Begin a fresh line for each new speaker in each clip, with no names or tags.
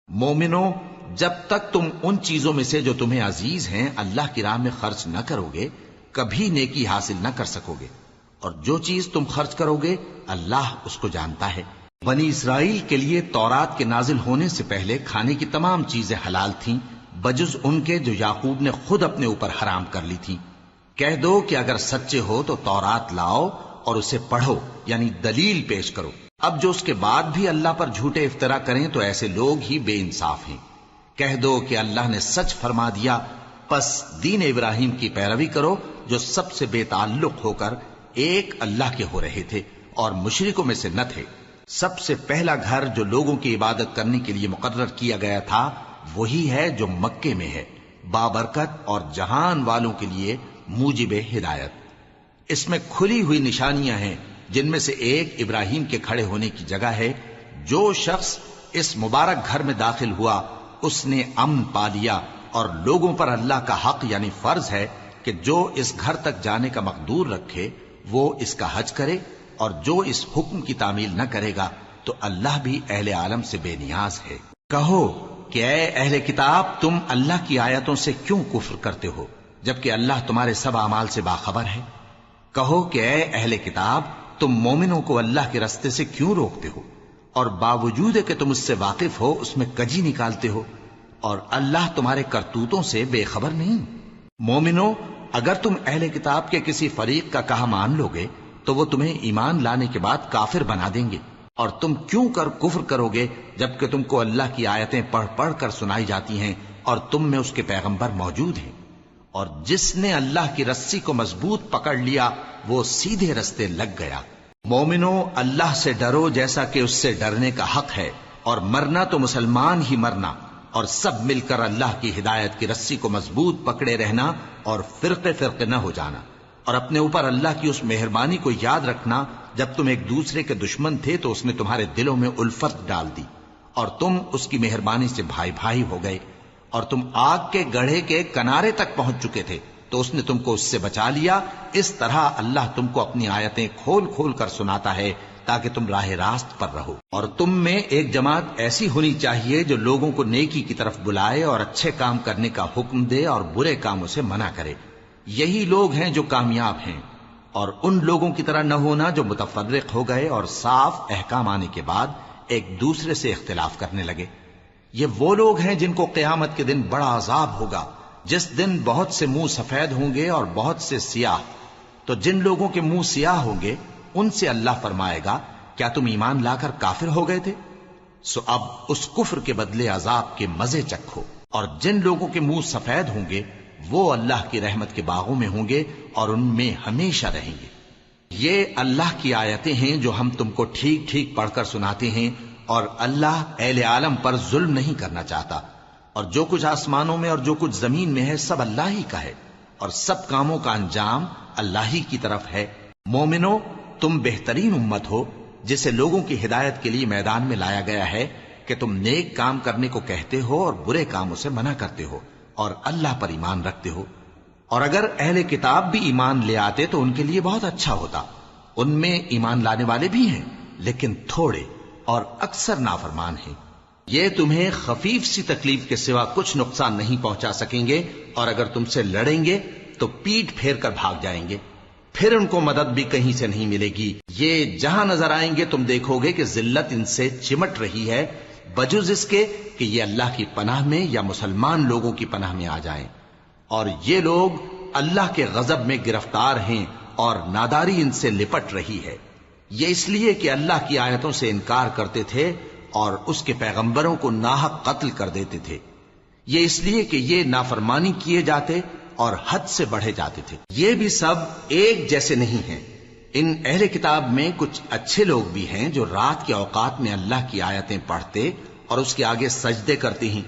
مومنو، جب تک تم ان چیزوں میں سے جو تمہیں عزیز ہیں اللہ کی راہ میں خرچ نہ کرو گے کبھی نیکی حاصل نہ کر سکو گے، اور جو چیز تم خرچ کرو گے اللہ اس کو جانتا ہے۔ بنی اسرائیل کے لیے تورات کے نازل ہونے سے پہلے کھانے کی تمام چیزیں حلال تھیں بجز ان کے جو یعقوب نے خود اپنے اوپر حرام کر لی تھی۔ کہہ دو کہ اگر سچے ہو تو تورات لاؤ اور اسے پڑھو، یعنی دلیل پیش کرو۔ اب جو اس کے بعد بھی اللہ پر جھوٹے افطرا کریں تو ایسے لوگ ہی بے انصاف ہیں۔ کہہ دو کہ اللہ نے سچ فرما دیا، پس دین ابراہیم کی پیروی کرو جو سب سے بے تعلق ہو کر ایک اللہ کے ہو رہے تھے اور مشرکوں میں سے نہ تھے۔ سب سے پہلا گھر جو لوگوں کی عبادت کرنے کے لیے مقرر کیا گیا تھا وہی ہے جو مکے میں ہے، بابرکت اور جہان والوں کے لیے موجب ہدایت۔ اس میں کھلی ہوئی نشانیاں ہیں، جن میں سے ایک ابراہیم کے کھڑے ہونے کی جگہ ہے۔ جو شخص اس مبارک گھر میں داخل ہوا اس نے امن پا لیا، اور لوگوں پر اللہ کا حق یعنی فرض ہے کہ جو اس گھر تک جانے کا مقدور رکھے وہ اس کا حج کرے، اور جو اس حکم کی تعمیل نہ کرے گا تو اللہ بھی اہل عالم سے بے نیاز ہے۔ کہو کہ اے اہل کتاب، تم اللہ کی آیتوں سے کیوں کفر کرتے ہو جبکہ اللہ تمہارے سب اعمال سے باخبر ہے؟ کہو کہ اے اہل کتاب، تم مومنوں کو اللہ کے رستے سے کیوں روکتے ہو، اور باوجود کہ تم اس سے واقف ہو اس میں کجی نکالتے ہو، اور اللہ تمہارے کرتوتوں سے بے خبر نہیں؟ مومنو، اگر تم اہل کتاب کے کسی فریق کا کہا مان لو گے تو وہ تمہیں ایمان لانے کے بعد کافر بنا دیں گے، اور تم کیوں کر کفر کرو گے جبکہ تم کو اللہ کی آیتیں پڑھ پڑھ کر سنائی جاتی ہیں اور تم میں اس کے پیغمبر موجود ہیں۔ اور جس نے اللہ کی رسی کو مضبوط پکڑ لیا وہ سیدھے رستے لگ گیا۔ مومنو، اللہ سے ڈرو جیسا کہ اس سے ڈرنے کا حق ہے، اور مرنا تو مسلمان ہی مرنا، اور سب مل کر اللہ کی ہدایت کی رسی کو مضبوط پکڑے رہنا اور فرقے فرقے نہ ہو جانا، اور اپنے اوپر اللہ کی اس مہربانی کو یاد رکھنا جب تم ایک دوسرے کے دشمن تھے تو اس نے تمہارے دلوں میں الفت ڈال دی اور تم اس کی مہربانی سے بھائی بھائی ہو گئے، اور تم آگ کے گڑھے کے کنارے تک پہنچ چکے تھے تو اس نے تم کو اس سے بچا لیا۔ اس طرح اللہ تم کو اپنی آیتیں کھول کھول کر سناتا ہے تاکہ تم راہ راست پر رہو۔ اور تم میں ایک جماعت ایسی ہونی چاہیے جو لوگوں کو نیکی کی طرف بلائے اور اچھے کام کرنے کا حکم دے اور برے کاموں سے منع کرے۔ یہی لوگ ہیں جو کامیاب ہیں، اور ان لوگوں کی طرح نہ ہونا جو متفرق ہو گئے اور صاف احکام آنے کے بعد ایک دوسرے سے اختلاف کرنے لگے۔ یہ وہ لوگ ہیں جن کو قیامت کے دن بڑا عذاب ہوگا، جس دن بہت سے منہ سفید ہوں گے اور بہت سے سیاہ۔ تو جن لوگوں کے منہ سیاہ ہوں گے ان سے اللہ فرمائے گا، کیا تم ایمان لا کر کافر ہو گئے تھے؟ سو اب اس کفر کے بدلے عذاب کے مزے چکھو۔ اور جن لوگوں کے منہ سفید ہوں گے وہ اللہ کی رحمت کے باغوں میں ہوں گے اور ان میں ہمیشہ رہیں گے۔ یہ اللہ کی آیتیں ہیں جو ہم تم کو ٹھیک ٹھیک پڑھ کر سناتے ہیں، اور اللہ اہل عالم پر ظلم نہیں کرنا چاہتا، اور جو کچھ آسمانوں میں اور جو کچھ زمین میں ہے سب اللہ ہی کا ہے، اور سب کاموں کا انجام اللہ ہی کی طرف ہے۔ مومنو، تم بہترین امت ہو جسے لوگوں کی ہدایت کے لیے میدان میں لایا گیا ہے کہ تم نیک کام کرنے کو کہتے ہو اور برے کاموں سے منع کرتے ہو اور اللہ پر ایمان رکھتے ہو۔ اور اگر اہل کتاب بھی ایمان لے آتے تو ان کے لیے بہت اچھا ہوتا، ان میں ایمان لانے والے بھی ہیں لیکن تھوڑے اور اکثر نافرمان ہیں۔ یہ تمہیں خفیف سی تکلیف کے سوا کچھ نقصان نہیں پہنچا سکیں گے، اور اگر تم سے لڑیں گے تو پیٹ پھیر کر بھاگ جائیں گے، پھر ان کو مدد بھی کہیں سے نہیں ملے گی۔ یہ جہاں نظر آئیں گے تم دیکھو گے کہ ذلت ان سے چمٹ رہی ہے، بجز اس کے کہ یہ اللہ کی پناہ میں یا مسلمان لوگوں کی پناہ میں آ جائیں۔ اور یہ لوگ اللہ کے غضب میں گرفتار ہیں اور ناداری ان سے لپٹ رہی ہے۔ یہ اس لیے کہ اللہ کی آیتوں سے انکار کرتے تھے اور اس کے پیغمبروں کو ناحق قتل کر دیتے تھے۔ یہ اس لیے کہ یہ نافرمانی کیے جاتے اور حد سے بڑھے جاتے تھے۔ یہ بھی سب ایک جیسے نہیں ہیں۔ ان اہل کتاب میں کچھ اچھے لوگ بھی ہیں جو رات کے اوقات میں اللہ کی آیتیں پڑھتے اور اس کے آگے سجدے کرتے ہیں۔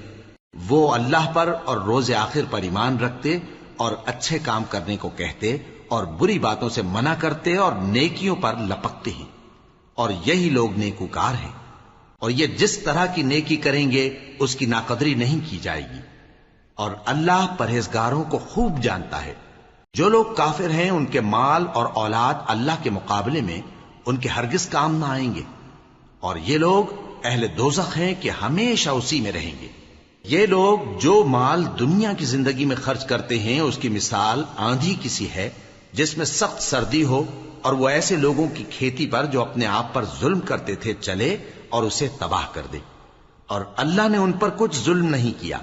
وہ اللہ پر اور روز آخر پر ایمان رکھتے اور اچھے کام کرنے کو کہتے اور بری باتوں سے منع کرتے اور نیکیوں پر لپکتے ہیں، اور یہی لوگ نیکوکار ہیں۔ اور یہ جس طرح کی نیکی کریں گے اس کی ناقدری نہیں کی جائے گی، اور اللہ پرہیزگاروں کو خوب جانتا ہے۔ جو لوگ کافر ہیں ان کے مال اور اولاد اللہ کے مقابلے میں ان کے ہرگز کام نہ آئیں گے، اور یہ لوگ اہل دوزخ ہیں کہ ہمیشہ اسی میں رہیں گے۔ یہ لوگ جو مال دنیا کی زندگی میں خرچ کرتے ہیں اس کی مثال آندھی کسی ہے جس میں سخت سردی ہو اور وہ ایسے لوگوں کی کھیتی پر جو اپنے آپ پر ظلم کرتے تھے چلے اور اسے تباہ کر دے۔ اور اللہ نے ان پر کچھ ظلم نہیں کیا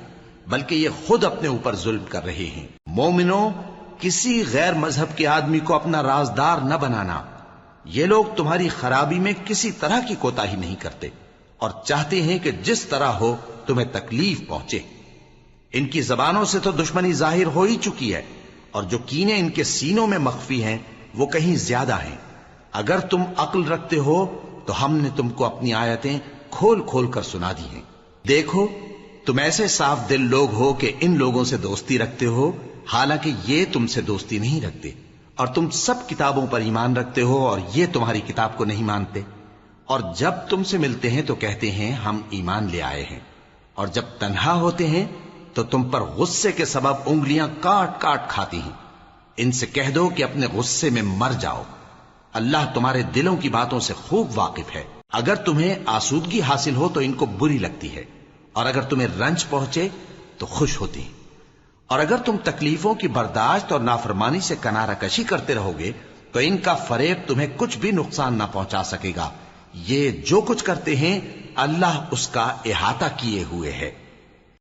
بلکہ یہ خود اپنے اوپر ظلم کر رہے ہیں۔ مومنوں، کسی غیر مذہب کے آدمی کو اپنا رازدار نہ بنانا۔ یہ لوگ تمہاری خرابی میں کسی طرح کی کوتاہی نہیں کرتے اور چاہتے ہیں کہ جس طرح ہو تمہیں تکلیف پہنچے۔ ان کی زبانوں سے تو دشمنی ظاہر ہو ہی چکی ہے اور جو کینے ان کے سینوں میں مخفی ہیں وہ کہیں زیادہ ہیں۔ اگر تم عقل رکھتے ہو تو ہم نے تم کو اپنی آیتیں کھول کھول کر سنا دی ہیں۔ دیکھو، تم ایسے صاف دل لوگ ہو کہ ان لوگوں سے دوستی رکھتے ہو حالانکہ یہ تم سے دوستی نہیں رکھتے، اور تم سب کتابوں پر ایمان رکھتے ہو اور یہ تمہاری کتاب کو نہیں مانتے، اور جب تم سے ملتے ہیں تو کہتے ہیں ہم ایمان لے آئے ہیں، اور جب تنہا ہوتے ہیں تو تم پر غصے کے سبب انگلیاں کاٹ کاٹ کھاتی ہیں۔ ان سے کہہ دو کہ اپنے غصے میں مر جاؤ، اللہ تمہارے دلوں کی باتوں سے خوب واقف ہے۔ اگر تمہیں آسودگی حاصل ہو تو ان کو بری لگتی ہے، اور اگر تمہیں رنج پہنچے تو خوش ہوتی ہیں، اور اگر تم تکلیفوں کی برداشت اور نافرمانی سے کنارہ کشی کرتے رہو گے تو ان کا فریب تمہیں کچھ بھی نقصان نہ پہنچا سکے گا۔ یہ جو کچھ کرتے ہیں اللہ اس کا احاطہ کیے ہوئے ہے۔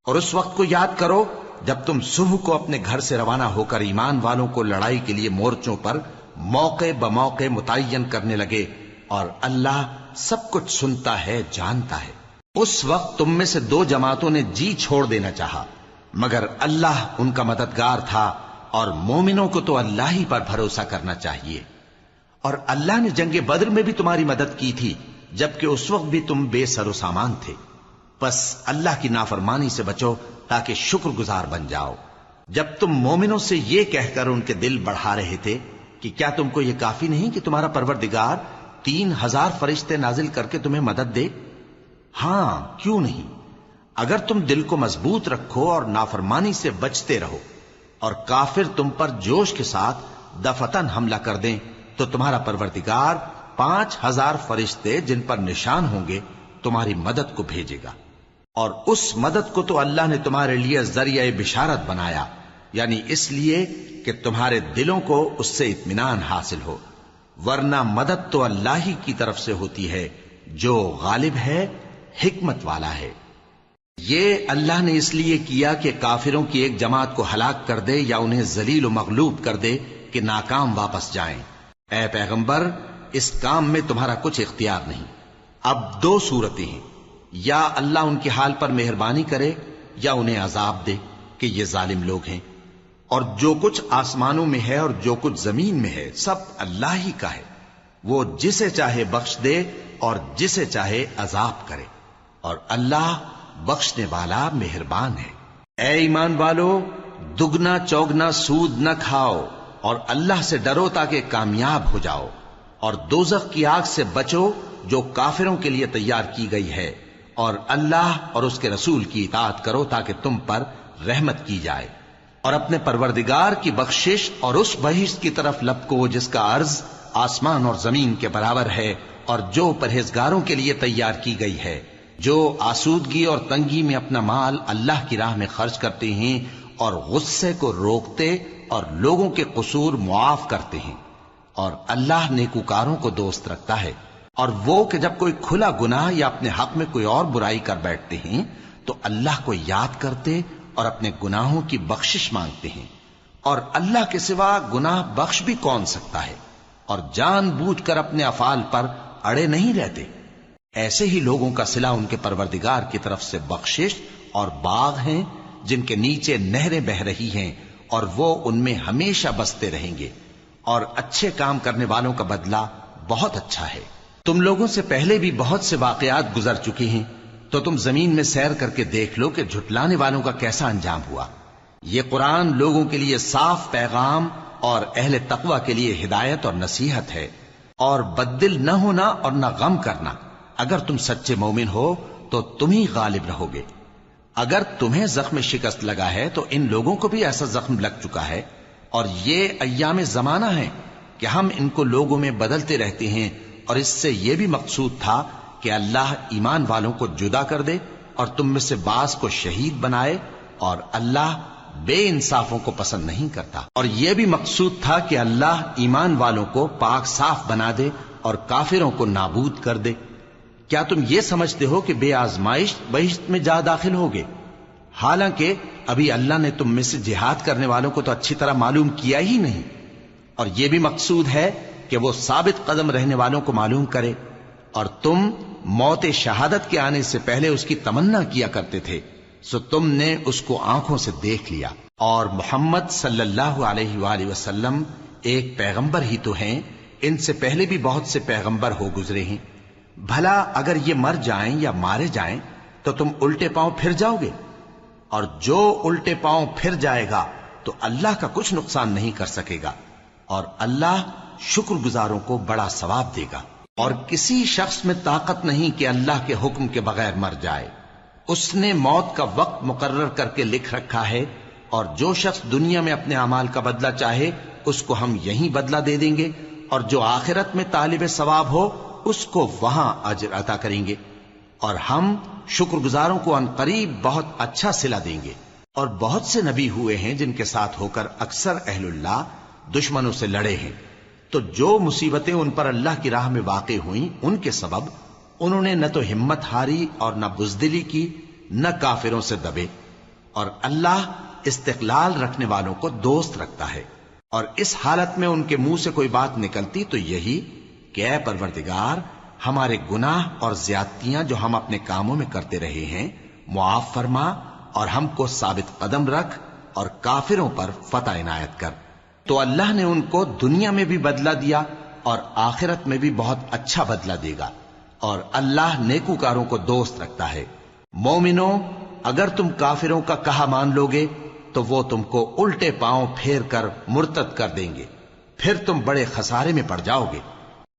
اور اس وقت کو یاد کرو جب تم صبح کو اپنے گھر سے روانہ ہو کر ایمان والوں کو لڑائی کے لیے مورچوں پر موقع بموقع متعین کرنے لگے، اور اللہ سب کچھ سنتا ہے، جانتا ہے۔ اس وقت تم میں سے دو جماعتوں نے جی چھوڑ دینا چاہا، مگر اللہ ان کا مددگار تھا، اور مومنوں کو تو اللہ ہی پر بھروسہ کرنا چاہیے۔ اور اللہ نے جنگ بدر میں بھی تمہاری مدد کی تھی جبکہ اس وقت بھی تم بے سر و سامان تھے۔ بس اللہ کی نافرمانی سے بچو تاکہ شکر گزار بن جاؤ۔ جب تم مومنوں سے یہ کہہ کر ان کے دل بڑھا رہے تھے کہ کیا تم کو یہ کافی نہیں کہ تمہارا پروردگار 3000 فرشتے نازل کر کے تمہیں مدد دے؟ ہاں، کیوں نہیں؟ اگر تم دل کو مضبوط رکھو اور نافرمانی سے بچتے رہو اور کافر تم پر جوش کے ساتھ دفتن حملہ کر دیں تو تمہارا پروردگار 5000 فرشتے جن پر نشان ہوں گے تمہاری مدد کو بھیجے گا، اور اس مدد کو تو اللہ نے تمہارے لیے ذریعہ بشارت بنایا، یعنی اس لیے کہ تمہارے دلوں کو اس سے اطمینان حاصل ہو، ورنہ مدد تو اللہ ہی کی طرف سے ہوتی ہے جو غالب ہے، حکمت والا ہے۔ یہ اللہ نے اس لیے کیا کہ کافروں کی ایک جماعت کو ہلاک کر دے یا انہیں ذلیل و مغلوب کر دے کہ ناکام واپس جائیں۔ اے پیغمبر، اس کام میں تمہارا کچھ اختیار نہیں۔ اب دو صورتیں ہیں، یا اللہ ان کے حال پر مہربانی کرے یا انہیں عذاب دے کہ یہ ظالم لوگ ہیں، اور جو کچھ آسمانوں میں ہے اور جو کچھ زمین میں ہے سب اللہ ہی کا ہے، وہ جسے چاہے بخش دے اور جسے چاہے عذاب کرے، اور اللہ بخشنے والا مہربان ہے۔ اے ایمان والو، دگنا چوگنا سود نہ کھاؤ اور اللہ سے ڈرو تاکہ کامیاب ہو جاؤ، اور دوزخ کی آگ سے بچو جو کافروں کے لیے تیار کی گئی ہے، اور اللہ اور اس کے رسول کی اطاعت کرو تاکہ تم پر رحمت کی جائے، اور اپنے پروردگار کی بخشش اور اس بہشت کی طرف لپکو جس کا عرض آسمان اور زمین کے برابر ہے، اور جو پرہیزگاروں کے لیے تیار کی گئی ہے، جو آسودگی اور تنگی میں اپنا مال اللہ کی راہ میں خرچ کرتے ہیں اور غصے کو روکتے اور لوگوں کے قصور معاف کرتے ہیں، اور اللہ نیکوکاروں کو دوست رکھتا ہے۔ اور وہ کہ جب کوئی کھلا گناہ یا اپنے حق میں کوئی اور برائی کر بیٹھتے ہیں تو اللہ کو یاد کرتے اور اپنے گناہوں کی بخشش مانگتے ہیں، اور اللہ کے سوا گناہ بخش بھی کون سکتا ہے، اور جان بوجھ کر اپنے افعال پر اڑے نہیں رہتے۔ ایسے ہی لوگوں کا صلہ ان کے پروردگار کی طرف سے بخشش اور باغ ہیں جن کے نیچے نہریں بہ رہی ہیں، اور وہ ان میں ہمیشہ بستے رہیں گے، اور اچھے کام کرنے والوں کا بدلہ بہت اچھا ہے۔ تم لوگوں سے پہلے بھی بہت سے واقعات گزر چکے ہیں، تو تم زمین میں سیر کر کے دیکھ لو کہ جھٹلانے والوں کا کیسا انجام ہوا۔ یہ قرآن لوگوں کے لیے صاف پیغام اور اہل تقوی کے لیے ہدایت اور نصیحت ہے، اور بددل نہ ہونا اور نہ غم کرنا۔ اگر تم سچے مومن ہو تو تم ہی غالب رہو گے۔ اگر تمہیں زخم شکست لگا ہے تو ان لوگوں کو بھی ایسا زخم لگ چکا ہے، اور یہ ایام زمانہ ہیں کہ ہم ان کو لوگوں میں بدلتے رہتے ہیں، اور اس سے یہ بھی مقصود تھا کہ کہ اللہ ایمان والوں کو جدا کر دے اور تم میں سے بعض کو شہید بنائے، اور اللہ بے انصافوں کو پسند نہیں کرتا۔ اور یہ بھی مقصود تھا کہ اللہ ایمان والوں کو پاک صاف بنا دے اور کافروں کو نابود کر دے۔ کیا تم یہ سمجھتے ہو کہ بے آزمائش بہشت میں جا داخل ہوگے؟ حالانکہ ابھی اللہ نے تم میں سے جہاد کرنے والوں کو تو اچھی طرح معلوم کیا ہی نہیں، اور یہ بھی مقصود ہے کہ وہ ثابت قدم رہنے والوں کو معلوم کرے، اور تم موت شہادت کے آنے سے پہلے اس کی تمنا کیا کرتے تھے، سو تم نے اس کو آنکھوں سے دیکھ لیا۔ اور محمد صلی اللہ علیہ وآلہ وسلم ایک پیغمبر ہی تو ہیں، ان سے پہلے بھی بہت سے پیغمبر ہو گزرے ہیں۔ بھلا اگر یہ مر جائیں یا مارے جائیں تو تم الٹے پاؤں پھر جاؤ گے؟ اور جو الٹے پاؤں پھر جائے گا تو اللہ کا کچھ نقصان نہیں کر سکے گا، اور اللہ شکر گزاروں کو بڑا ثواب دے گا۔ اور کسی شخص میں طاقت نہیں کہ اللہ کے حکم کے بغیر مر جائے، اس نے موت کا وقت مقرر کر کے لکھ رکھا ہے، اور جو شخص دنیا میں اپنے اعمال کا بدلہ چاہے اس کو ہم یہیں بدلہ دے دیں گے، اور جو آخرت میں طالب ثواب ہو اس کو وہاں اجر عطا کریں گے، اور ہم شکر گزاروں کو عنقریب بہت اچھا صلہ دیں گے۔ اور بہت سے نبی ہوئے ہیں جن کے ساتھ ہو کر اکثر اہل اللہ دشمنوں سے لڑے ہیں، تو جو مصیبتیں ان پر اللہ کی راہ میں واقع ہوئیں ان کے سبب انہوں نے نہ تو ہمت ہاری اور نہ بزدلی کی، نہ کافروں سے دبے، اور اللہ استقلال رکھنے والوں کو دوست رکھتا ہے۔ اور اس حالت میں ان کے منہ سے کوئی بات نکلتی تو یہی کہ اے پروردگار، ہمارے گناہ اور زیادتیاں جو ہم اپنے کاموں میں کرتے رہے ہیں معاف فرما، اور ہم کو ثابت قدم رکھ، اور کافروں پر فتح عنایت کر۔ تو اللہ نے ان کو دنیا میں بھی بدلہ دیا اور آخرت میں بھی بہت اچھا بدلہ دے گا، اور اللہ نیکوکاروں کو دوست رکھتا ہے۔ مومنو، اگر تم کافروں کا کہا مان لوگے تو وہ تم کو الٹے پاؤں پھیر کر مرتد کر دیں گے، پھر تم بڑے خسارے میں پڑ جاؤ گے۔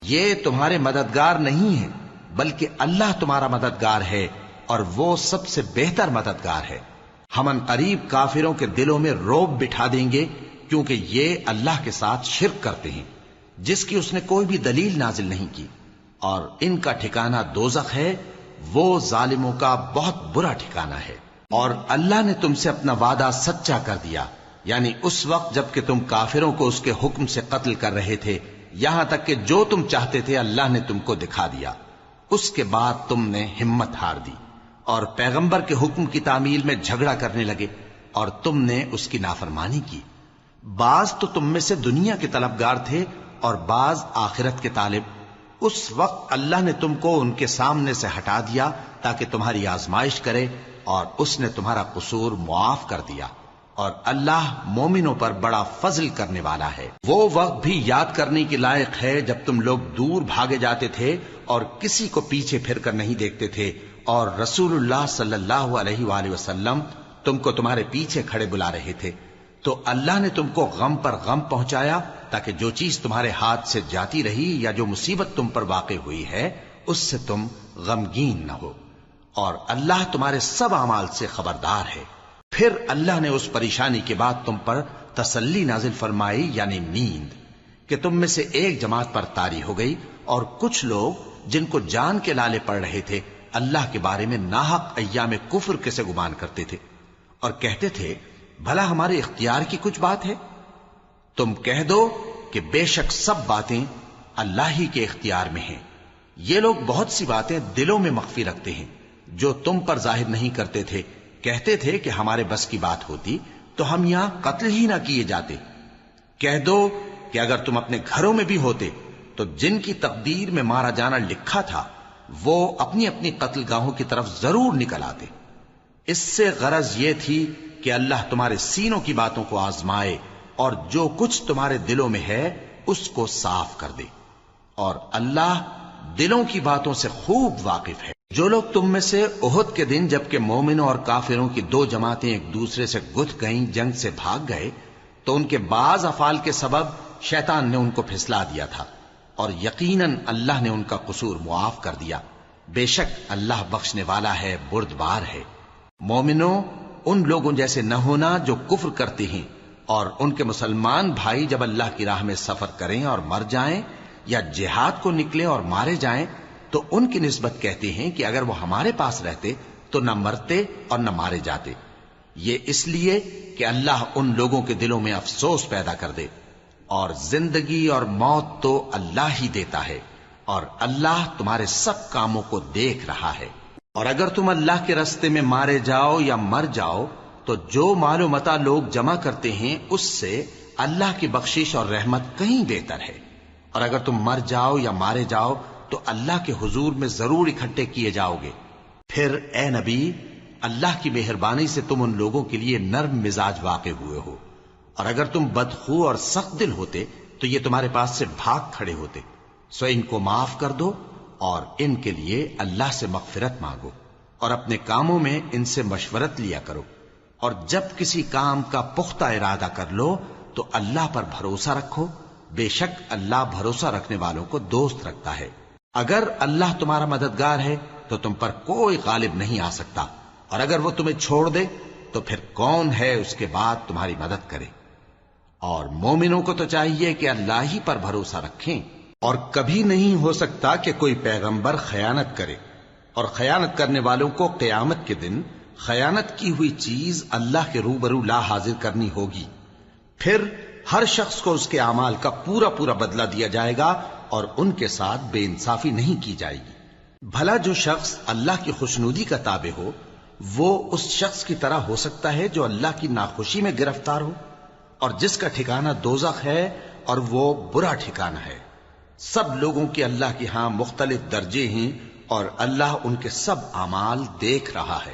یہ تمہارے مددگار نہیں ہیں بلکہ اللہ تمہارا مددگار ہے، اور وہ سب سے بہتر مددگار ہے۔ ہم عنقریب کافروں کے دلوں میں رعب بٹھا دیں گے، کیونکہ یہ اللہ کے ساتھ شرک کرتے ہیں جس کی اس نے کوئی بھی دلیل نازل نہیں کی، اور ان کا ٹھکانہ دوزخ ہے، وہ ظالموں کا بہت برا ٹھکانہ ہے۔ اور اللہ نے تم سے اپنا وعدہ سچا کر دیا، یعنی اس وقت جب کہ تم کافروں کو اس کے حکم سے قتل کر رہے تھے، یہاں تک کہ جو تم چاہتے تھے اللہ نے تم کو دکھا دیا۔ اس کے بعد تم نے ہمت ہار دی اور پیغمبر کے حکم کی تعمیل میں جھگڑا کرنے لگے، اور تم نے اس کی نافرمانی کی۔ بعض تو تم میں سے دنیا کے طلبگار تھے اور بعض آخرت کے طالب۔ اس وقت اللہ نے تم کو ان کے سامنے سے ہٹا دیا تاکہ تمہاری آزمائش کرے، اور اس نے تمہارا قصور معاف کر دیا، اور اللہ مومنوں پر بڑا فضل کرنے والا ہے۔ وہ وقت بھی یاد کرنے کے لائق ہے جب تم لوگ دور بھاگے جاتے تھے اور کسی کو پیچھے پھر کر نہیں دیکھتے تھے، اور رسول اللہ صلی اللہ علیہ وآلہ وسلم تم کو تمہارے پیچھے کھڑے بلا رہے تھے، تو اللہ نے تم کو غم پر غم پہنچایا تاکہ جو چیز تمہارے ہاتھ سے جاتی رہی یا جو مصیبت تم پر واقع ہوئی ہے اس سے تم غمگین نہ ہو، اور اللہ تمہارے سب اعمال سے خبردار ہے۔ پھر اللہ نے اس پریشانی کے بعد تم پر تسلی نازل فرمائی، یعنی نیند، کہ تم میں سے ایک جماعت پر طاری ہو گئی، اور کچھ لوگ جن کو جان کے لالے پڑ رہے تھے اللہ کے بارے میں ناحق ایام کفر کے سے گمان کرتے تھے، اور کہتے تھے بھلا ہمارے اختیار کی کچھ بات ہے؟ تم کہہ دو کہ بے شک سب باتیں اللہ ہی کے اختیار میں ہیں۔ یہ لوگ بہت سی باتیں دلوں میں مخفی رکھتے ہیں جو تم پر ظاہر نہیں کرتے تھے۔ کہتے تھے کہ ہمارے بس کی بات ہوتی تو ہم یہاں قتل ہی نہ کیے جاتے۔ کہہ دو کہ اگر تم اپنے گھروں میں بھی ہوتے تو جن کی تقدیر میں مارا جانا لکھا تھا وہ اپنی اپنی قتل گاہوں کی طرف ضرور نکل آتے۔ اس سے غرض یہ تھی کہ اللہ تمہارے سینوں کی باتوں کو آزمائے اور جو کچھ تمہارے دلوں میں ہے اس کو صاف کر دے، اور اللہ دلوں کی باتوں سے خوب واقف ہے۔ جو لوگ تم میں سے احد کے دن جبکہ مومنوں اور کافروں کی دو جماعتیں ایک دوسرے سے گتھ گئیں جنگ سے بھاگ گئے تو ان کے بعض افعال کے سبب شیطان نے ان کو پھسلا دیا تھا، اور یقیناً اللہ نے ان کا قصور معاف کر دیا۔ بے شک اللہ بخشنے والا ہے، بردبار ہے۔ مومنوں، ان لوگوں جیسے نہ ہونا جو کفر کرتے ہیں، اور ان کے مسلمان بھائی جب اللہ کی راہ میں سفر کریں اور مر جائیں یا جہاد کو نکلے اور مارے جائیں تو ان کی نسبت کہتے ہیں کہ اگر وہ ہمارے پاس رہتے تو نہ مرتے اور نہ مارے جاتے، یہ اس لیے کہ اللہ ان لوگوں کے دلوں میں افسوس پیدا کر دے، اور زندگی اور موت تو اللہ ہی دیتا ہے، اور اللہ تمہارے سب کاموں کو دیکھ رہا ہے۔ اور اگر تم اللہ کے راستے میں مارے جاؤ یا مر جاؤ تو جو مال و متاع لوگ جمع کرتے ہیں اس سے اللہ کی بخشش اور رحمت کہیں بہتر ہے، اور اگر تم مر جاؤ یا مارے جاؤ تو اللہ کے حضور میں ضرور اکٹھے کیے جاؤ گے۔ پھر اے نبی، اللہ کی مہربانی سے تم ان لوگوں کے لیے نرم مزاج واقع ہوئے ہو، اور اگر تم بدخو اور سخت دل ہوتے تو یہ تمہارے پاس سے بھاگ کھڑے ہوتے، سو ان کو معاف کر دو اور ان کے لیے اللہ سے مغفرت مانگو، اور اپنے کاموں میں ان سے مشورت لیا کرو، اور جب کسی کام کا پختہ ارادہ کر لو تو اللہ پر بھروسہ رکھو، بے شک اللہ بھروسہ رکھنے والوں کو دوست رکھتا ہے۔ اگر اللہ تمہارا مددگار ہے تو تم پر کوئی غالب نہیں آ سکتا، اور اگر وہ تمہیں چھوڑ دے تو پھر کون ہے اس کے بعد تمہاری مدد کرے۔ اور مومنوں کو تو چاہیے کہ اللہ ہی پر بھروسہ رکھیں، اور کبھی نہیں ہو سکتا کہ کوئی پیغمبر خیانت کرے، اور خیانت کرنے والوں کو قیامت کے دن خیانت کی ہوئی چیز اللہ کے روبرو لا حاضر کرنی ہوگی، پھر ہر شخص کو اس کے اعمال کا پورا پورا بدلہ دیا جائے گا، اور ان کے ساتھ بے انصافی نہیں کی جائے گی۔ بھلا جو شخص اللہ کی خوشنودی کا تابع ہو وہ اس شخص کی طرح ہو سکتا ہے جو اللہ کی ناخوشی میں گرفتار ہو، اور جس کا ٹھکانہ دوزخ ہے اور وہ برا ٹھکانہ ہے۔ سب لوگوں کے اللہ کے ہاں مختلف درجے ہیں، اور اللہ ان کے سب اعمال دیکھ رہا ہے۔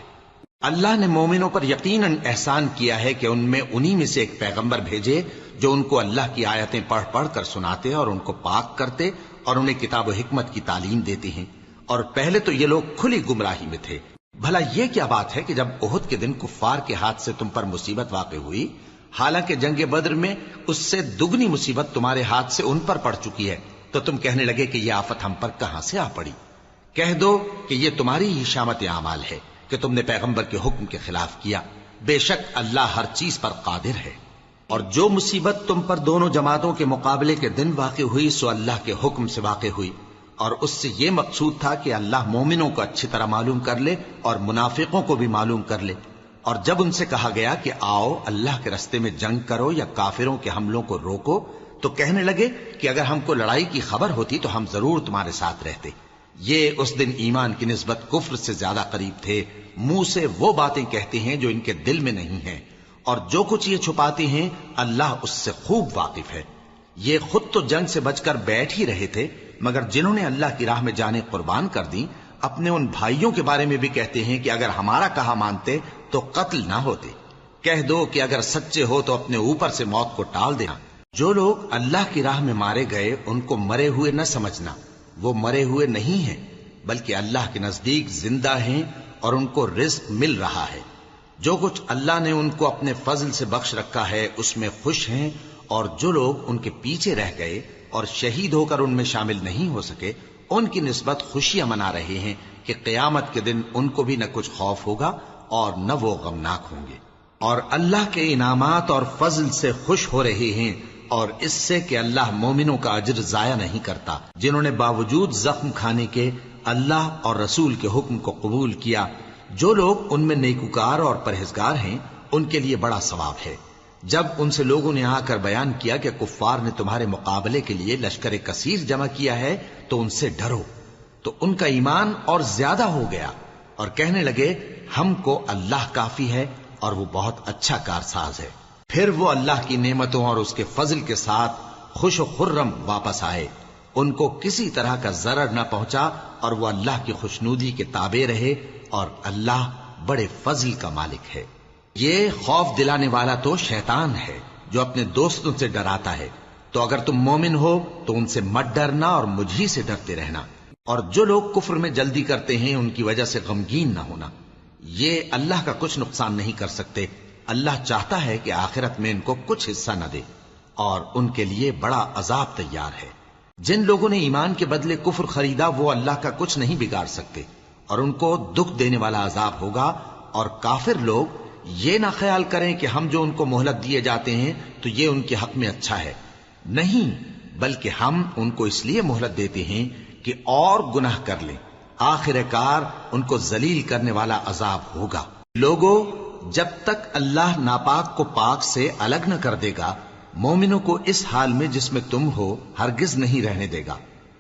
اللہ نے مومنوں پر یقیناً احسان کیا ہے کہ ان میں انہی میں سے ایک پیغمبر بھیجے جو ان کو اللہ کی آیتیں پڑھ پڑھ کر سناتے اور ان کو پاک کرتے اور انہیں کتاب و حکمت کی تعلیم دیتے ہیں، اور پہلے تو یہ لوگ کھلی گمراہی میں تھے۔ بھلا یہ کیا بات ہے کہ جب احد کے دن کفار کے ہاتھ سے تم پر مصیبت واقع ہوئی، حالانکہ جنگ بدر میں اس سے دگنی مصیبت تمہارے ہاتھ سے ان پر پڑ چکی ہے، تو تم کہنے لگے کہ یہ آفت ہم پر کہاں سے آ پڑی؟ کہہ دو کہ یہ تمہاری ہی شامت اعمال ہے کہ تم نے پیغمبر کے حکم کے خلاف کیا، بے شک اللہ ہر چیز پر قادر ہے۔ اور جو مصیبت تم پر دونوں جماعتوں کے مقابلے کے دن واقع ہوئی سو اللہ کے حکم سے واقع ہوئی، اور اس سے یہ مقصود تھا کہ اللہ مومنوں کو اچھی طرح معلوم کر لے اور منافقوں کو بھی معلوم کر لے۔ اور جب ان سے کہا گیا کہ آؤ اللہ کے راستے میں جنگ کرو یا کافروں کے حملوں کو روکو، تو کہنے لگے کہ اگر ہم کو لڑائی کی خبر ہوتی تو ہم ضرور تمہارے ساتھ رہتے۔ یہ اس دن ایمان کی نسبت کفر سے زیادہ قریب تھے، منہ سے وہ باتیں کہتے ہیں جو ان کے دل میں نہیں ہیں، اور جو کچھ یہ چھپاتے ہیں اللہ اس سے خوب واقف ہے۔ یہ خود تو جنگ سے بچ کر بیٹھ ہی رہے تھے، مگر جنہوں نے اللہ کی راہ میں جانیں قربان کر دیں اپنے ان بھائیوں کے بارے میں بھی کہتے ہیں کہ اگر ہمارا کہا مانتے تو قتل نہ ہوتے۔ کہہ دو کہ اگر سچے ہو تو اپنے اوپر سے موت کو ٹال دینا۔ جو لوگ اللہ کی راہ میں مارے گئے ان کو مرے ہوئے نہ سمجھنا، وہ مرے ہوئے نہیں ہیں بلکہ اللہ کے نزدیک زندہ ہیں اور ان کو رزق مل رہا ہے۔ جو کچھ اللہ نے ان کو اپنے فضل سے بخش رکھا ہے اس میں خوش ہیں، اور جو لوگ ان کے پیچھے رہ گئے اور شہید ہو کر ان میں شامل نہیں ہو سکے ان کی نسبت خوشیاں منا رہے ہیں کہ قیامت کے دن ان کو بھی نہ کچھ خوف ہوگا اور نہ وہ غمناک ہوں گے، اور اللہ کے انعامات اور فضل سے خوش ہو رہے ہیں، اور اس سے کہ اللہ مومنوں کا اجر ضائع نہیں کرتا جنہوں نے باوجود زخم کھانے کے اللہ اور رسول کے حکم کو قبول کیا۔ جو لوگ ان میں نیکوکار اور پرہیزگار ہیں ان کے لیے بڑا ثواب ہے۔ جب ان سے لوگوں نے آ کر بیان کیا کہ کفار نے تمہارے مقابلے کے لیے لشکر کثیر جمع کیا ہے تو ان سے ڈرو، تو ان کا ایمان اور زیادہ ہو گیا، اور کہنے لگے ہم کو اللہ کافی ہے اور وہ بہت اچھا کارساز ہے۔ پھر وہ اللہ کی نعمتوں اور اس کے فضل کے ساتھ خوش و خرم واپس آئے، ان کو کسی طرح کا ضرر نہ پہنچا، اور وہ اللہ کی خوشنودی کے تابع رہے، اور اللہ بڑے فضل کا مالک ہے۔ یہ خوف دلانے والا تو شیطان ہے جو اپنے دوستوں سے ڈراتا ہے، تو اگر تم مومن ہو تو ان سے مت ڈرنا اور مجھ ہی سے ڈرتے رہنا، اور جو لوگ کفر میں جلدی کرتے ہیں ان کی وجہ سے غمگین نہ ہونا، یہ اللہ کا کچھ نقصان نہیں کر سکتے۔ اللہ چاہتا ہے کہ آخرت میں ان کو کچھ حصہ نہ دے، اور ان کے لیے بڑا عذاب تیار ہے۔ جن لوگوں نے ایمان کے بدلے کفر خریدا وہ اللہ کا کچھ نہیں بگاڑ سکتے، اور ان کو دکھ دینے والا عذاب ہوگا۔ اور کافر لوگ یہ نہ خیال کریں کہ ہم جو ان کو مہلت دیے جاتے ہیں تو یہ ان کے حق میں اچھا ہے، نہیں، بلکہ ہم ان کو اس لیے مہلت دیتے ہیں کہ اور گناہ کر لیں، آخر کار ان کو ذلیل کرنے والا عذاب ہوگا۔ لوگوں، جب تک اللہ ناپاک کو پاک سے الگ نہ کر دے گا، مومنوں کو اس حال میں جس میں تم ہو ہرگز نہیں رہنے دے گا،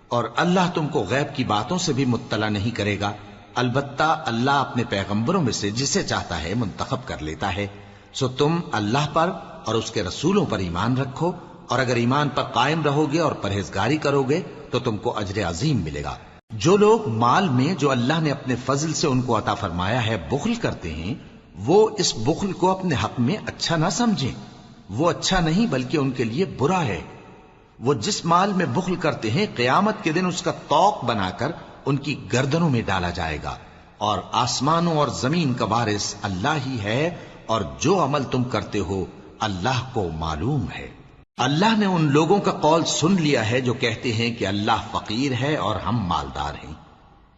اور اللہ تم کو غیب کی باتوں سے بھی مطلع نہیں کرے گا۔ البتہ اللہ اپنے پیغمبروں میں سے جسے چاہتا ہے منتخب کر لیتا ہے۔ سو تم اللہ پر اور اس کے رسولوں پر ایمان رکھو، اور اگر ایمان پر قائم رہو گے اور پرہیزگاری کرو گے تو تم کو اجر عظیم ملے گا۔ جو لوگ مال میں جو اللہ نے اپنے فضل سے ان کو عطا فرمایا ہے بخل کرتے ہیں، وہ اس بخل کو اپنے حق میں اچھا نہ سمجھیں، وہ اچھا نہیں بلکہ ان کے لیے برا ہے۔ وہ جس مال میں بخل کرتے ہیں قیامت کے دن اس کا طوق بنا کر ان کی گردنوں میں ڈالا جائے گا، اور آسمانوں اور زمین کا وارث اللہ ہی ہے، اور جو عمل تم کرتے ہو اللہ کو معلوم ہے۔ اللہ نے ان لوگوں کا قول سن لیا ہے جو کہتے ہیں کہ اللہ فقیر ہے اور ہم مالدار ہیں۔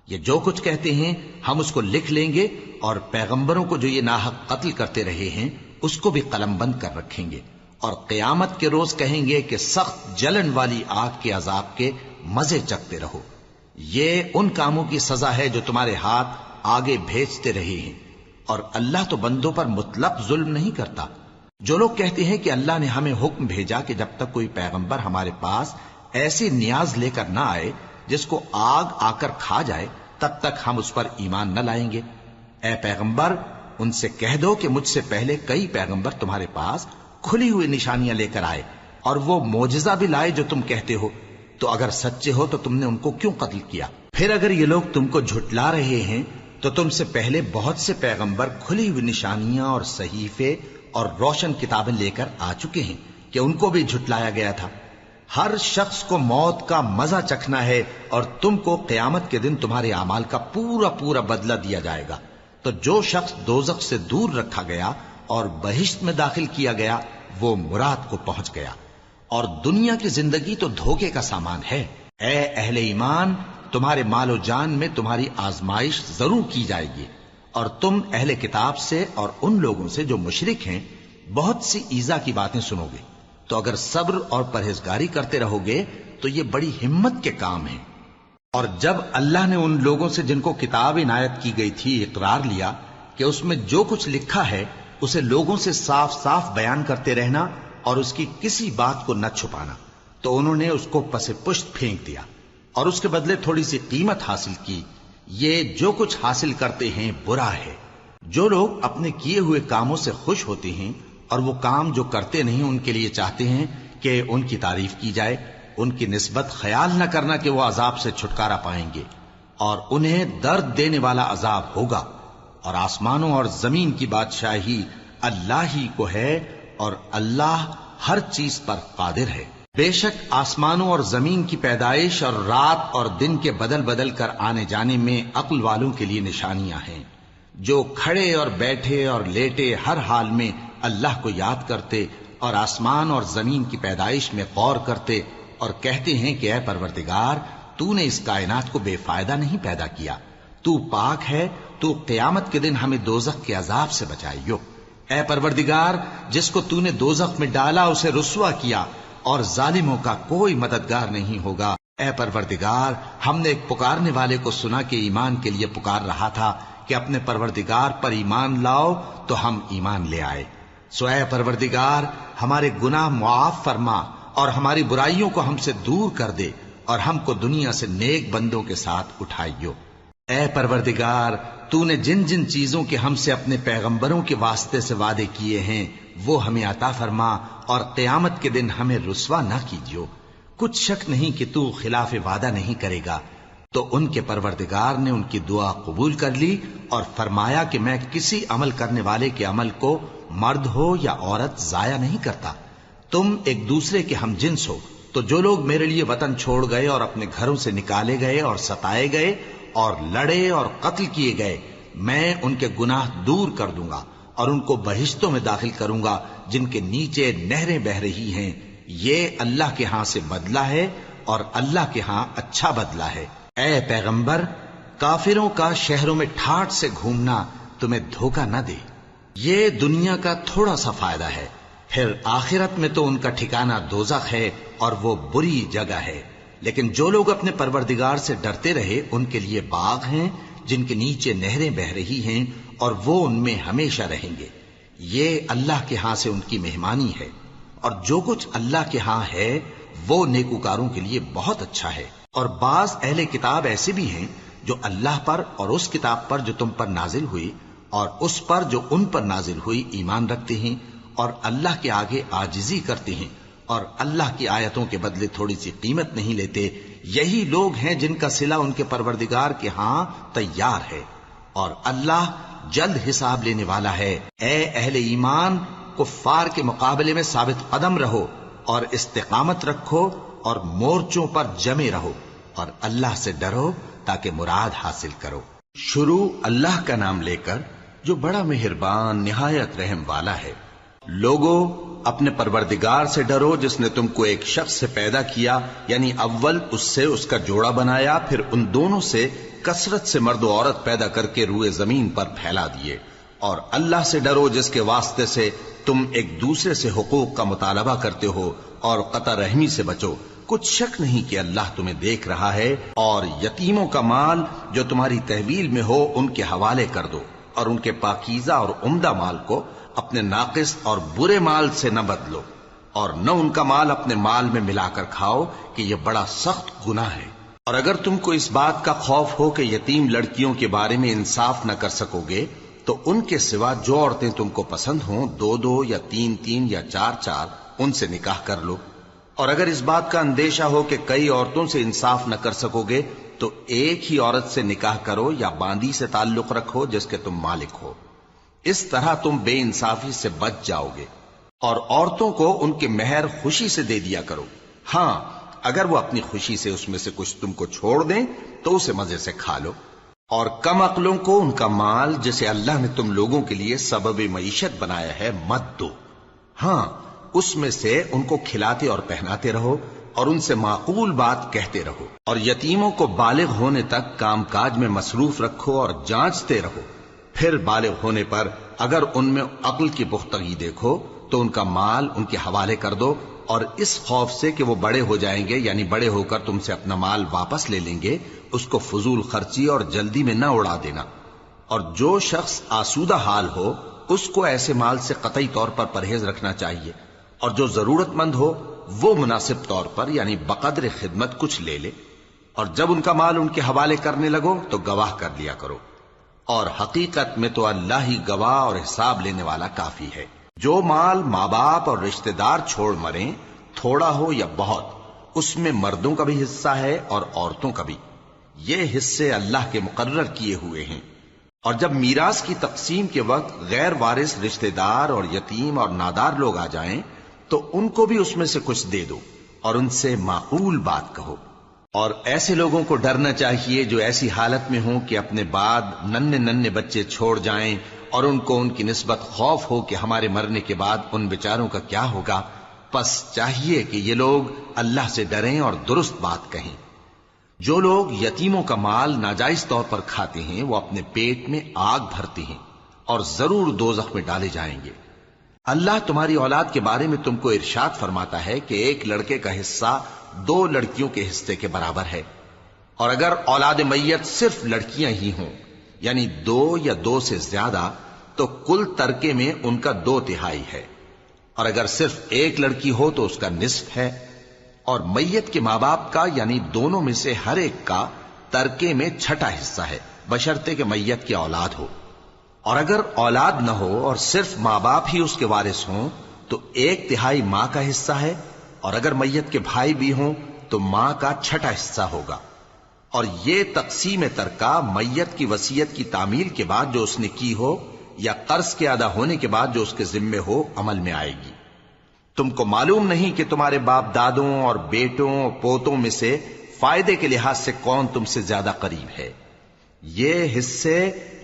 یہ جو کچھ کہتے ہیں ہم اس کو لکھ لیں گے، اور پیغمبروں کو جو یہ ناحق قتل کرتے رہے ہیں اس کو بھی قلم بند کر رکھیں گے، اور قیامت کے روز کہیں گے کہ سخت جلن والی آگ کے عذاب کے مزے چکھتے رہو۔ یہ ان کاموں کی سزا ہے جو تمہارے ہاتھ آگے بھیجتے رہے ہیں، اور اللہ تو بندوں پر مطلق ظلم نہیں کرتا۔ جو لوگ کہتے ہیں کہ اللہ نے ہمیں حکم بھیجا کہ جب تک کوئی پیغمبر ہمارے پاس ایسی نیاز لے کر نہ آئے جس کو آگ آ کر کھا جائے تب تک ہم اس پر ایمان نہ لائیں گے، اے پیغمبر ان سے کہہ دو کہ مجھ سے پہلے کئی پیغمبر تمہارے پاس کھلی ہوئی نشانیاں لے کر آئے، اور وہ معجزہ بھی لائے جو تم کہتے ہو، تو اگر سچے ہو تو تم نے ان کو کیوں قتل کیا؟ پھر اگر یہ لوگ تم کو جھٹلا رہے ہیں تو تم سے پہلے بہت سے پیغمبر کھلی ہوئی نشانیاں اور صحیفے اور روشن کتابیں لے کر آ چکے ہیں کہ ان کو بھی جھٹلایا گیا تھا۔ ہر شخص کو موت کا مزہ چکھنا ہے، اور تم کو قیامت کے دن تمہارے اعمال کا پورا پورا بدلہ دیا جائے گا۔ تو جو شخص دوزخ سے دور رکھا گیا اور بہشت میں داخل کیا گیا وہ مراد کو پہنچ گیا، اور دنیا کی زندگی تو دھوکے کا سامان ہے۔ اے اہل ایمان، تمہارے مال و جان میں تمہاری آزمائش ضرور کی جائے گی، اور تم اہل کتاب سے اور ان لوگوں سے جو مشرک ہیں بہت سی ایذا کی باتیں سنو گے، تو اگر صبر اور پرہیزگاری کرتے رہو گے تو یہ بڑی ہمت کے کام ہیں۔ اور جب اللہ نے ان لوگوں سے جن کو کتاب عنایت کی گئی تھی اقرار لیا کہ اس میں جو کچھ لکھا ہے اسے لوگوں سے صاف صاف بیان کرتے رہنا اور اس کی کسی بات کو نہ چھپانا، تو انہوں نے اس کو پس پشت پھینک دیا اور اس کے بدلے تھوڑی سی قیمت حاصل کی۔ یہ جو کچھ حاصل کرتے ہیں برا ہے۔ جو لوگ اپنے کیے ہوئے کاموں سے خوش ہوتے ہیں اور وہ کام جو کرتے نہیں ان کے لیے چاہتے ہیں کہ ان کی تعریف کی جائے، ان کی نسبت خیال نہ کرنا کہ وہ عذاب سے چھٹکارا پائیں گے، اور انہیں درد دینے والا عذاب ہوگا۔ اور آسمانوں اور زمین کی بادشاہی اللہ ہی کو ہے، اور اللہ ہر چیز پر قادر ہے۔ بے شک آسمانوں اور زمین کی پیدائش اور رات اور دن کے بدل بدل کر آنے جانے میں عقل والوں کے لیے نشانیاں ہیں، جو کھڑے اور بیٹھے اور لیٹے ہر حال میں اللہ کو یاد کرتے اور آسمان اور زمین کی پیدائش میں غور کرتے اور کہتے ہیں کہ اے پروردگار، تو نے اس کائنات کو بے فائدہ نہیں پیدا کیا، تو پاک ہے، تو قیامت کے دن ہمیں دوزخ کے عذاب سے بچائیو۔ اے پروردگار، جس کو تو نے دوزخ میں ڈالا اسے رسوا کیا، اور ظالموں کا کوئی مددگار نہیں ہوگا۔ اے پروردگار، ہم نے ایک پکارنے والے کو سنا کہ ایمان کے لیے پکار رہا تھا کہ اپنے پروردگار پر ایمان لاؤ، تو ہم ایمان لے آئے۔ سو اے پروردگار، ہمارے گناہ معاف فرما اور ہماری برائیوں کو ہم سے دور کر دے، اور ہم کو دنیا سے نیک بندوں کے ساتھ اٹھائیو۔ اے پروردگار، تو نے جن جن چیزوں کے ہم سے اپنے پیغمبروں کے واسطے سے وعدے کیے ہیں وہ ہمیں عطا فرما، اور قیامت کے دن ہمیں رسوا نہ کیجیو۔ کچھ شک نہیں کہ تو خلاف وعدہ نہیں کرے گا۔ تو ان کے پروردگار نے ان کی دعا قبول کر لی اور فرمایا کہ میں کسی عمل کرنے والے کے عمل کو مرد ہو یا عورت ضائع نہیں کرتا۔ تم ایک دوسرے کے ہم جنس ہو، تو جو لوگ میرے لیے وطن چھوڑ گئے اور اپنے گھروں سے نکالے گئے اور ستائے گئے اور لڑے اور قتل کیے گئے، میں ان کے گناہ دور کر دوں گا اور ان کو بہشتوں میں داخل کروں گا جن کے نیچے نہریں بہ رہی ہیں۔ یہ اللہ کے ہاں سے بدلہ ہے، اور اللہ کے ہاں اچھا بدلہ ہے۔ اے پیغمبر، کافروں کا شہروں میں ٹھاٹھ سے گھومنا تمہیں دھوکہ نہ دے۔ یہ دنیا کا تھوڑا سا فائدہ ہے، پھر آخرت میں تو ان کا ٹھکانہ دوزخ ہے، اور وہ بری جگہ ہے۔ لیکن جو لوگ اپنے پروردگار سے ڈرتے رہے ان کے لیے باغ ہیں جن کے نیچے نہریں بہ رہی ہیں اور وہ ان میں ہمیشہ رہیں گے. یہ اللہ کے ہاں سے ان کی مہمانی ہے، اور جو کچھ اللہ کے ہاں ہے وہ نیکوکاروں کے لیے بہت اچھا ہے. اور بعض اہل کتاب ایسے بھی ہیں جو اللہ پر اور اس کتاب پر جو تم پر نازل ہوئی اور اس پر جو ان پر نازل ہوئی ایمان رکھتے ہیں اور اللہ کے آگے عاجزی کرتے ہیں اور اللہ کی آیتوں کے بدلے تھوڑی سی قیمت نہیں لیتے. یہی لوگ ہیں جن کا صلہ ان کے پروردگار کے ہاں تیار ہے، اور اللہ جلد حساب لینے والا ہے. اے اہل ایمان، کفار کے مقابلے میں ثابت قدم رہو اور استقامت رکھو اور مورچوں پر جمے رہو اور اللہ سے ڈرو تاکہ مراد حاصل کرو. شروع اللہ کا نام لے کر جو بڑا مہربان نہایت رحم والا ہے. لوگوں، اپنے پروردگار سے ڈرو جس نے تم کو ایک شخص سے پیدا کیا، یعنی اول اس سے اس کا جوڑا بنایا، پھر ان دونوں سے کثرت سے مرد و عورت پیدا کر کے روئے زمین پر پھیلا دیے. اور اللہ سے ڈرو جس کے واسطے سے تم ایک دوسرے سے حقوق کا مطالبہ کرتے ہو، اور قطع رحمی سے بچو. کچھ شک نہیں کہ اللہ تمہیں دیکھ رہا ہے. اور یتیموں کا مال جو تمہاری تحویل میں ہو ان کے حوالے کر دو، اور ان کے پاکیزہ اور عمدہ مال کو اپنے ناقص اور برے مال سے نہ بدلو، اور نہ ان کا مال اپنے مال میں ملا کر کھاؤ کہ یہ بڑا سخت گناہ ہے. اور اگر تم کو اس بات کا خوف ہو کہ یتیم لڑکیوں کے بارے میں انصاف نہ کر سکو گے تو ان کے سوا جو عورتیں تم کو پسند ہوں، 2 یا 3 یا 4 ان سے نکاح کر لو. اور اگر اس بات کا اندیشہ ہو کہ کئی عورتوں سے انصاف نہ کر سکو گے تو ایک ہی عورت سے نکاح کرو یا باندی سے تعلق رکھو جس کے تم مالک ہو. اس طرح تم بے انصافی سے بچ جاؤ گے. اور عورتوں کو ان کے مہر خوشی سے دے دیا کرو. ہاں، اگر وہ اپنی خوشی سے اس میں سے کچھ تم کو چھوڑ دیں تو اسے مزے سے کھا لو. اور کم عقلوں کو ان کا مال جسے اللہ نے تم لوگوں کے لیے سبب معیشت بنایا ہے مت دو. ہاں، اس میں سے ان کو کھلاتے اور پہناتے رہو اور ان سے معقول بات کہتے رہو. اور یتیموں کو بالغ ہونے تک کام کاج میں مصروف رکھو اور جانچتے رہو. پھر بالغ ہونے پر اگر ان میں عقل کی پختگی دیکھو تو ان کا مال ان کے حوالے کر دو، اور اس خوف سے کہ وہ بڑے ہو جائیں گے، یعنی بڑے ہو کر تم سے اپنا مال واپس لے لیں گے، اس کو فضول خرچی اور جلدی میں نہ اڑا دینا. اور جو شخص آسودہ حال ہو اس کو ایسے مال سے قطعی طور پر پرہیز رکھنا چاہیے، اور جو ضرورت مند ہو وہ مناسب طور پر یعنی بقدر خدمت کچھ لے لے. اور جب ان کا مال ان کے حوالے کرنے لگو تو گواہ کر لیا کرو، اور حقیقت میں تو اللہ ہی گواہ اور حساب لینے والا کافی ہے. جو مال ماں باپ اور رشتہ دار چھوڑ مریں، تھوڑا ہو یا بہت، اس میں مردوں کا بھی حصہ ہے اور عورتوں کا بھی. یہ حصے اللہ کے مقرر کیے ہوئے ہیں. اور جب میراث کی تقسیم کے وقت غیر وارث رشتہ دار اور یتیم اور نادار لوگ آ جائیں تو ان کو بھی اس میں سے کچھ دے دو اور ان سے معقول بات کہو. اور ایسے لوگوں کو ڈرنا چاہیے جو ایسی حالت میں ہوں کہ اپنے بعد ننھے بچے چھوڑ جائیں اور ان کو ان کی نسبت خوف ہو کہ ہمارے مرنے کے بعد ان بیچاروں کا کیا ہوگا. پس چاہیے کہ یہ لوگ اللہ سے ڈریں اور درست بات کہیں. جو لوگ یتیموں کا مال ناجائز طور پر کھاتے ہیں وہ اپنے پیٹ میں آگ بھرتے ہیں اور ضرور دوزخ میں ڈالے جائیں گے. اللہ تمہاری اولاد کے بارے میں تم کو ارشاد فرماتا ہے کہ ایک لڑکے کا حصہ 2 لڑکیوں کے حصے کے برابر ہے. اور اگر اولاد میت صرف لڑکیاں ہی ہوں یعنی 2 یا 2 سے زیادہ تو کل ترکے میں ان کا 2/3 ہے. اور اگر صرف ایک لڑکی ہو تو اس کا نصف ہے. اور میت کے ماں باپ کا یعنی دونوں میں سے ہر ایک کا ترکے میں 6واں حصہ ہے، بشرطے کہ میت کی اولاد ہو. اور اگر اولاد نہ ہو اور صرف ماں باپ ہی اس کے وارث ہوں تو 1/3 ماں کا حصہ ہے. اور اگر میت کے بھائی بھی ہوں تو ماں کا 6واں حصہ ہوگا. اور یہ تقسیم ترکہ میت کی وصیت کی تعمیل کے بعد جو اس نے کی ہو یا قرض کے ادا ہونے کے بعد جو اس کے ذمے ہو عمل میں آئے گی. تم کو معلوم نہیں کہ تمہارے باپ دادوں اور بیٹوں اور پوتوں میں سے فائدے کے لحاظ سے کون تم سے زیادہ قریب ہے. یہ حصے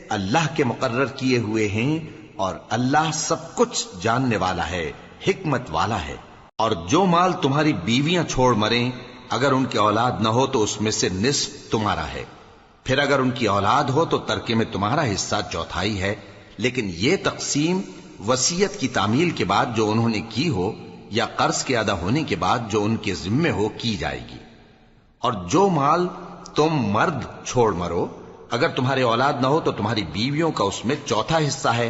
اللہ کے مقرر کیے ہوئے ہیں اور اللہ سب کچھ جاننے والا ہے، حکمت والا ہے. اور جو مال تمہاری بیویاں چھوڑ مریں اگر ان کی اولاد نہ ہو تو اس میں سے نصف تمہارا ہے. پھر اگر ان کی اولاد ہو تو ترکے میں تمہارا حصہ 1/4 ہے. لیکن یہ تقسیم وصیت کی تعمیل کے بعد جو انہوں نے کی ہو یا قرض کے ادا ہونے کے بعد جو ان کے ذمے ہو کی جائے گی. اور جو مال تم مرد چھوڑ مرو، اگر تمہاری اولاد نہ ہو تو تمہاری بیویوں کا اس میں چوتھا حصہ ہے،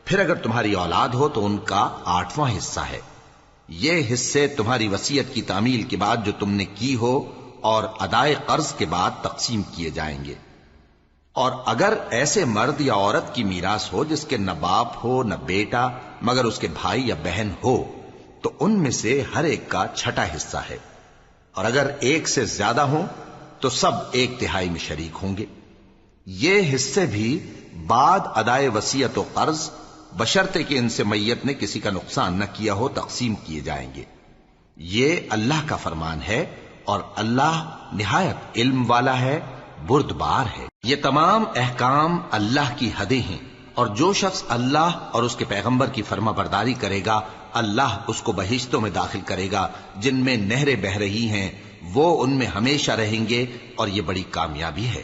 پھر اگر تمہاری اولاد ہو تو ان کا 8واں حصہ ہے۔ یہ حصے تمہاری وصیت کی تعمیل کے بعد جو تم نے کی ہو اور ادائے قرض کے بعد تقسیم کیے جائیں گے۔ اور اگر ایسے مرد یا عورت کی میراث ہو جس کے نہ باپ ہو نہ بیٹا مگر اس کے بھائی یا بہن ہو، تو ان میں سے ہر ایک کا چھٹا حصہ ہے، اور اگر ایک سے زیادہ ہوں تو سب 1/3 میں شریک ہوں گے۔ یہ حصے بھی بعد ادائے وصیت و قرض بشرطے کہ ان سے میت نے کسی کا نقصان نہ کیا ہو تقسیم کیے جائیں گے۔ یہ اللہ کا فرمان ہے، اور اللہ نہایت علم والا ہے، بردبار ہے۔ یہ تمام احکام اللہ کی حدیں ہیں، اور جو شخص اللہ اور اس کے پیغمبر کی فرما برداری کرے گا اللہ اس کو بہشتوں میں داخل کرے گا جن میں نہریں بہ رہی ہیں، وہ ان میں ہمیشہ رہیں گے، اور یہ بڑی کامیابی ہے۔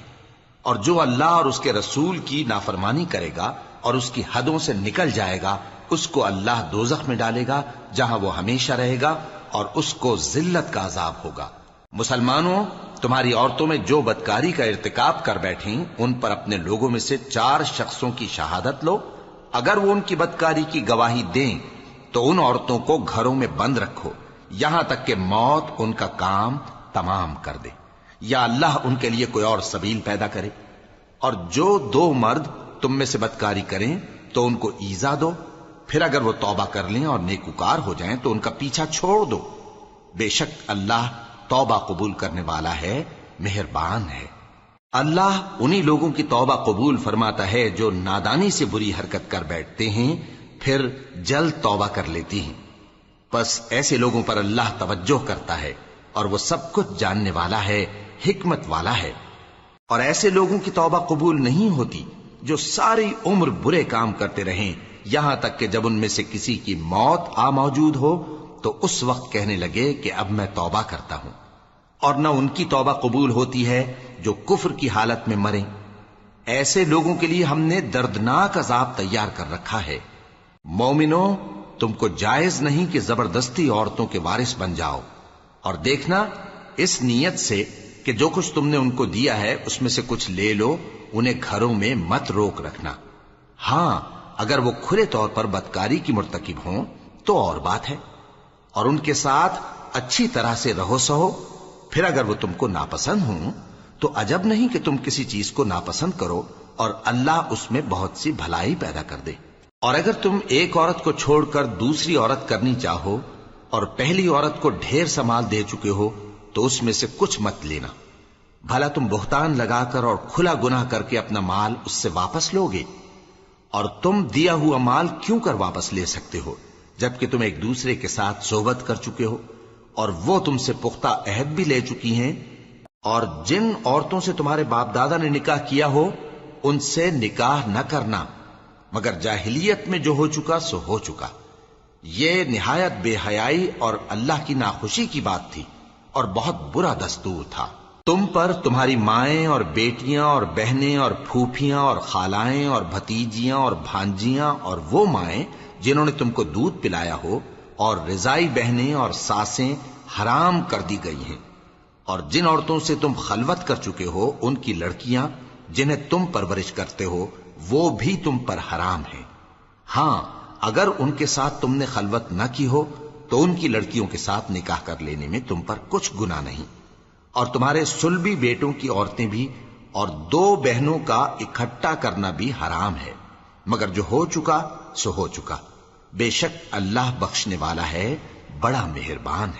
اور جو اللہ اور اس کے رسول کی نافرمانی کرے گا اور اس کی حدوں سے نکل جائے گا، اس کو اللہ دوزخ میں ڈالے گا جہاں وہ ہمیشہ رہے گا، اور اس کو ذلت کا عذاب ہوگا۔ مسلمانوں، تمہاری عورتوں میں جو بدکاری کا ارتکاب کر بیٹھیں ان پر اپنے لوگوں میں سے 4 شخصوں کی شہادت لو۔ اگر وہ ان کی بدکاری کی گواہی دیں تو ان عورتوں کو گھروں میں بند رکھو یہاں تک کہ موت ان کا کام تمام کر دے، یا اللہ ان کے لیے کوئی اور سبیل پیدا کرے۔ اور جو 2 مرد تم میں سے بدکاری کریں تو ان کو ایذا دو، پھر اگر وہ توبہ کر لیں اور نیکوکار ہو جائیں تو ان کا پیچھا چھوڑ دو۔ بے شک اللہ توبہ قبول کرنے والا ہے، مہربان ہے۔ اللہ انہی لوگوں کی توبہ قبول فرماتا ہے جو نادانی سے بری حرکت کر بیٹھتے ہیں پھر جلد توبہ کر لیتی ہیں، بس ایسے لوگوں پر اللہ توجہ کرتا ہے، اور وہ سب کچھ جاننے والا ہے، حکمت والا ہے۔ اور ایسے لوگوں کی توبہ قبول نہیں ہوتی جو ساری عمر برے کام کرتے رہیں، یہاں تک کہ جب ان میں سے کسی کی موت آ موجود ہو تو اس وقت کہنے لگے کہ اب میں توبہ کرتا ہوں۔ اور نہ ان کی توبہ قبول ہوتی ہے جو کفر کی حالت میں مریں۔ ایسے لوگوں کے لیے ہم نے دردناک عذاب تیار کر رکھا ہے۔ مومنوں، تم کو جائز نہیں کہ زبردستی عورتوں کے وارث بن جاؤ، اور دیکھنا اس نیت سے کہ جو کچھ تم نے ان کو دیا ہے اس میں سے کچھ لے لو، انہیں گھروں میں مت روک رکھنا۔ ہاں، اگر وہ کھلے طور پر بدکاری کی مرتکب ہوں تو اور بات ہے، اور ان کے ساتھ اچھی طرح سے رہو سہو۔ پھر اگر وہ تم کو ناپسند ہوں تو عجب نہیں کہ تم کسی چیز کو ناپسند کرو، اور اللہ اس میں بہت سی بھلائی پیدا کر دے۔ اور اگر تم ایک عورت کو چھوڑ کر دوسری عورت کرنی چاہو اور پہلی عورت کو ڈھیر سا مال دے چکے ہو تو اس میں سے کچھ مت لینا، بھلا تم بہتان لگا کر اور کھلا گناہ کر کے اپنا مال اس سے واپس لوگے؟ اور تم دیا ہوا مال کیوں کر واپس لے سکتے ہو جبکہ تم ایک دوسرے کے ساتھ صحبت کر چکے ہو، اور وہ تم سے پختہ عہد بھی لے چکی ہیں؟ اور جن عورتوں سے تمہارے باپ دادا نے نکاح کیا ہو ان سے نکاح نہ کرنا مگر جاہلیت میں جو ہو چکا سو ہو چکا۔ یہ نہایت بے حیائی اور اللہ کی ناخوشی کی بات تھی، اور بہت برا دستور تھا۔ تم پر تمہاری مائیں اور بیٹیاں اور بہنیں اور پھوپھیاں اور خالائیں اور بھتیجیاں اور بھانجیاں اور وہ مائیں جنہوں نے تم کو دودھ پلایا ہو اور رضائی بہنیں اور ساسیں حرام کر دی گئی ہیں، اور جن عورتوں سے تم خلوت کر چکے ہو ان کی لڑکیاں جنہیں تم پرورش کرتے ہو وہ بھی تم پر حرام ہیں۔ ہاں، اگر ان کے ساتھ تم نے خلوت نہ کی ہو تو ان کی لڑکیوں کے ساتھ نکاح کر لینے میں تم پر کچھ گناہ نہیں۔ اور تمہارے صلبی بیٹوں کی عورتیں بھی اور 2 بہنوں کا اکٹھا کرنا بھی حرام ہے، مگر جو ہو چکا سو ہو چکا۔ بے شک اللہ بخشنے والا ہے، بڑا مہربان ہے۔